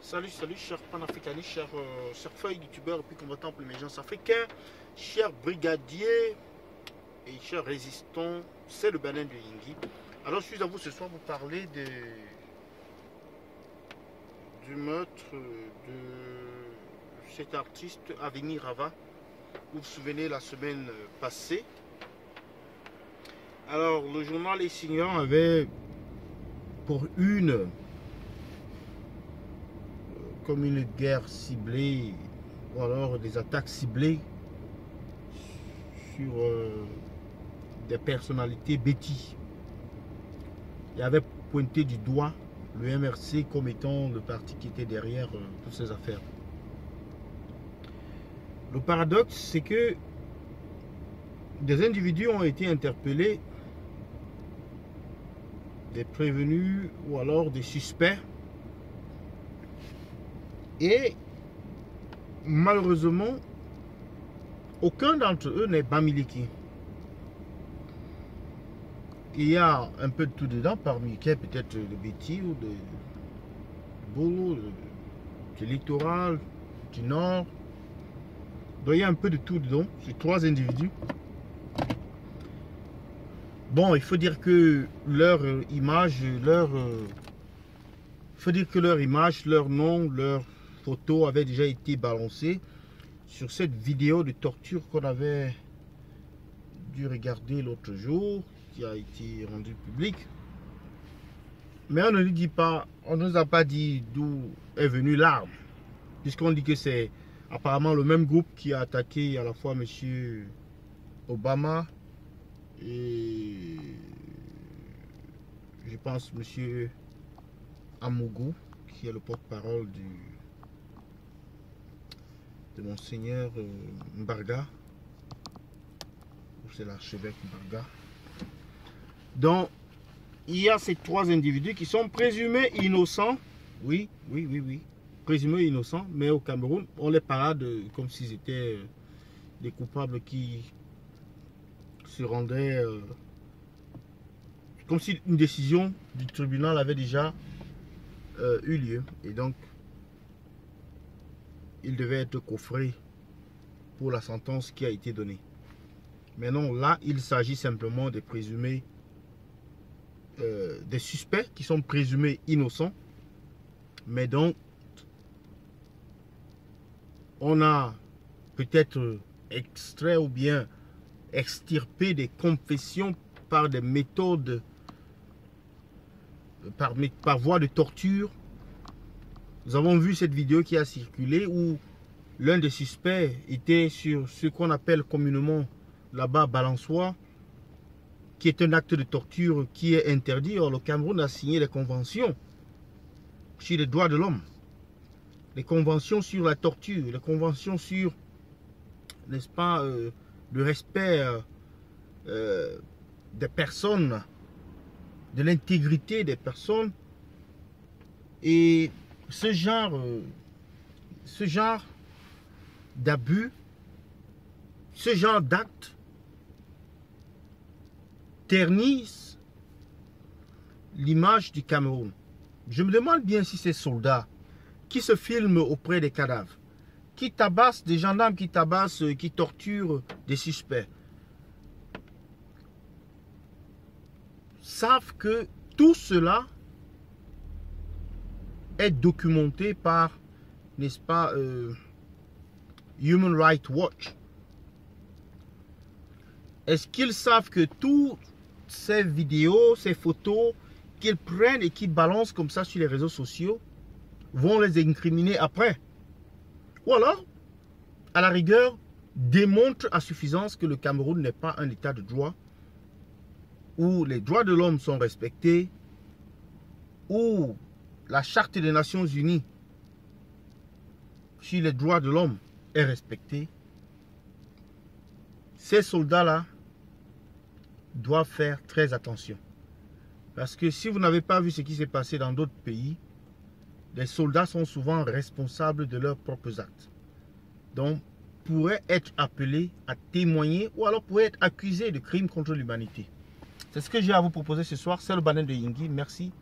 Salut, chers panafricanistes, chers feuilles youtubeurs et puis combattants pour l'émergence africaine, chers brigadiers et chers résistants, c'est le Banin de Yingui. Alors, je suis à vous ce soir pour parler du meurtre de cet artiste Aveni Rava. Vous vous souvenez la semaine passée. Alors, le journal Les Signants avait pour comme une guerre ciblée ou alors des attaques ciblées sur des personnalités bêtises. Il avait pointé du doigt le MRC comme étant le parti qui était derrière toutes ces affaires. Le paradoxe, c'est que des individus ont été interpellés, des prévenus ou alors des suspects, et malheureusement, aucun d'entre eux n'est Bamileki. Il y a un peu de tout dedans, parmi lesquels peut-être le Béti ou de Bolo, du littoral, du nord. Donc il y a un peu de tout dedans, c'est 3 individus. Bon, il faut dire que leur image, leur nom, leur photo avait déjà été balancée sur cette vidéo de torture qu'on avait dû regarder l'autre jour, qui a été rendue publique. Mais on ne nous dit pas, on ne nous a pas dit d'où est venue l'arme, puisqu'on dit que c'est apparemment le même groupe qui a attaqué à la fois M. Obama et je pense M. Amougou, qui est le porte-parole de Monseigneur Mbarga, c'est l'archevêque Mbarga. Donc, il y a ces 3 individus qui sont présumés innocents. Oui, présumés innocents, mais au Cameroun, on les parade comme s'ils étaient des coupables qui se rendraient comme si une décision du tribunal avait déjà eu lieu, et donc il devait être coffré pour la sentence qui a été donnée. Mais non, là il s'agit simplement des présumés, des suspects qui sont présumés innocents, mais donc on a peut-être extrait ou bien extirpé des confessions par des méthodes, par voie de torture. Nous avons vu cette vidéo qui a circulé où l'un des suspects était sur ce qu'on appelle communément là-bas balançoire, qui est un acte de torture qui est interdit. Or, le Cameroun a signé des conventions sur les droits de l'homme, les conventions sur la torture, les conventions sur, n'est-ce pas, le respect des personnes, de l'intégrité des personnes. Et ce genre d'abus, ce genre d'actes ternissent l'image du Cameroun. Je me demande bien si ces soldats qui se filment auprès des cadavres, qui tabassent des gendarmes, qui tabassent, qui torturent des suspects, savent que tout cela est documenté par, n'est-ce pas, Human Rights Watch. Est-ce qu'ils savent que toutes ces vidéos, ces photos qu'ils prennent et qu'ils balancent comme ça sur les réseaux sociaux vont les incriminer après? Ou alors, à la rigueur, démontrent à suffisance que le Cameroun n'est pas un état de droit, où les droits de l'homme sont respectés, où la charte des Nations Unies sur les droits de l'homme est respectée. Ces soldats-là doivent faire très attention. Parce que si vous n'avez pas vu ce qui s'est passé dans d'autres pays, les soldats sont souvent responsables de leurs propres actes. Donc, pourraient être appelés à témoigner ou alors pourraient être accusés de crimes contre l'humanité. C'est ce que j'ai à vous proposer ce soir. C'est le Banin de Yingui. Merci.